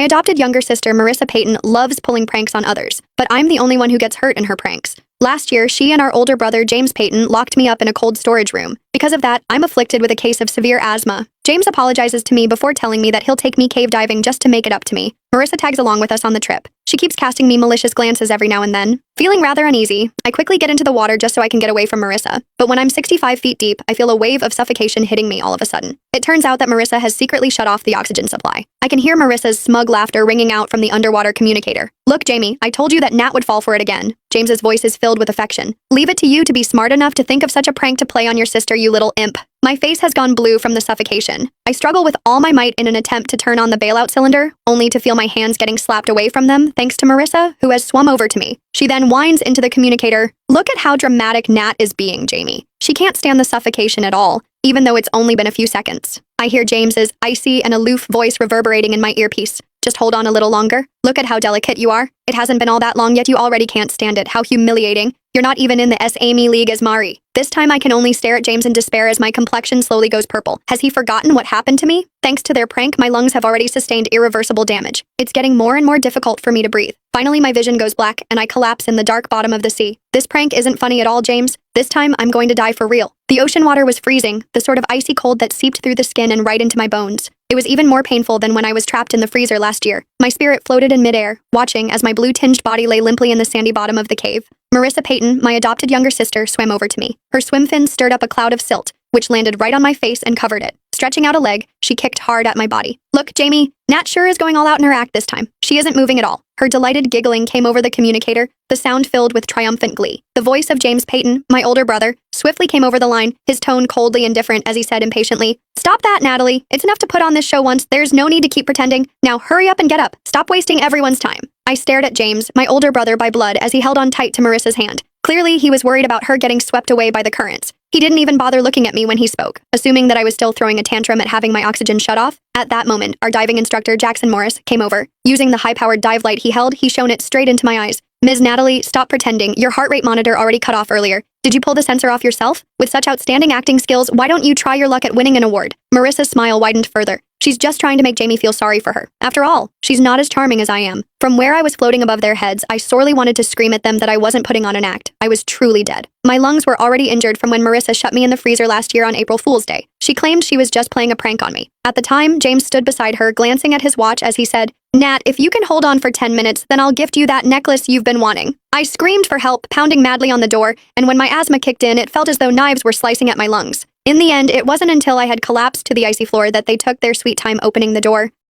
My adopted younger sister, Marissa Payton, loves pulling pranks on others, but I'm the only one who gets hurt in her pranks. Last year, she and our older brother, James Payton, locked me up in a cold storage room. Because of that, I'm afflicted with a case of severe asthma. James apologizes to me before telling me that he'll take me cave diving just to make it up to me. Marissa tags along with us on the trip. She keeps casting me malicious glances every now and then. Feeling rather uneasy, I quickly get into the water just so I can get away from Marissa. But when I'm 65 feet deep, I feel a wave of suffocation hitting me all of a sudden. It turns out that Marissa has secretly shut off the oxygen supply. I can hear Marissa's smug laughter ringing out from the underwater communicator. Look, Jamie, I told you that Nat would fall for it again. James's voice is filled with affection. Leave it to you to be smart enough to think of such a prank to play on your sister, you little imp. My face has gone blue from the suffocation. I struggle with all my might in an attempt to turn on the bailout cylinder, only to feel my hands getting slapped away from them thanks to Marissa, who has swum over to me. She then whines into the communicator, "Look at how dramatic Nat is being, Jamie. She can't stand the suffocation at all, even though it's only been a few seconds." I hear James's icy and aloof voice reverberating in my earpiece. "Just hold on a little longer. Look at how delicate you are. It hasn't been all that long yet you already can't stand it. How humiliating. You're not even in the S-Amy League as Mari." This time I can only stare at James in despair as my complexion slowly goes purple. Has he forgotten what happened to me? Thanks to their prank, my lungs have already sustained irreversible damage. It's getting more and more difficult for me to breathe. Finally, my vision goes black and I collapse in the dark bottom of the sea. This prank isn't funny at all, James. This time, I'm going to die for real. The ocean water was freezing, the sort of icy cold that seeped through the skin and right into my bones. It was even more painful than when I was trapped in the freezer last year. My spirit floated in midair, watching as my blue-tinged body lay limply in the sandy bottom of the cave. Marissa Payton, my adopted younger sister, swam over to me. Her swim fins stirred up a cloud of silt, which landed right on my face and covered it. Stretching out a leg, she kicked hard at my body. "Look, Jamie, Nat sure is going all out in her act this time. She isn't moving at all." Her delighted giggling came over the communicator, the sound filled with triumphant glee. The voice of James Payton, my older brother, swiftly came over the line, his tone coldly indifferent as he said impatiently, "Stop that, Natalie. It's enough to put on this show once. There's no need to keep pretending. Now hurry up and get up. Stop wasting everyone's time." I stared at James, my older brother by blood, as he held on tight to Marissa's hand. Clearly, he was worried about her getting swept away by the currents. He didn't even bother looking at me when he spoke, assuming that I was still throwing a tantrum at having my oxygen shut off. At that moment, our diving instructor, Jackson Morris, came over. Using the high-powered dive light he held, he shone it straight into my eyes. "Ms. Natalie, stop pretending. Your heart rate monitor already cut off earlier. Did you pull the sensor off yourself? With such outstanding acting skills, why don't you try your luck at winning an award?" Marissa's smile widened further. She's just trying to make Jamie feel sorry for her. After all, she's not as charming as I am. From where I was floating above their heads, I sorely wanted to scream at them that I wasn't putting on an act. I was truly dead. My lungs were already injured from when Marissa shut me in the freezer last year on April Fool's Day. She claimed she was just playing a prank on me. At the time, James stood beside her, glancing at his watch as he said, "Nat, if you can hold on for 10 minutes, then I'll gift you that necklace you've been wanting." I screamed for help, pounding madly on the door, and when my asthma kicked in, it felt as though knives were slicing at my lungs. In the end, it wasn't until I had collapsed to the icy floor that they took their sweet time opening the door.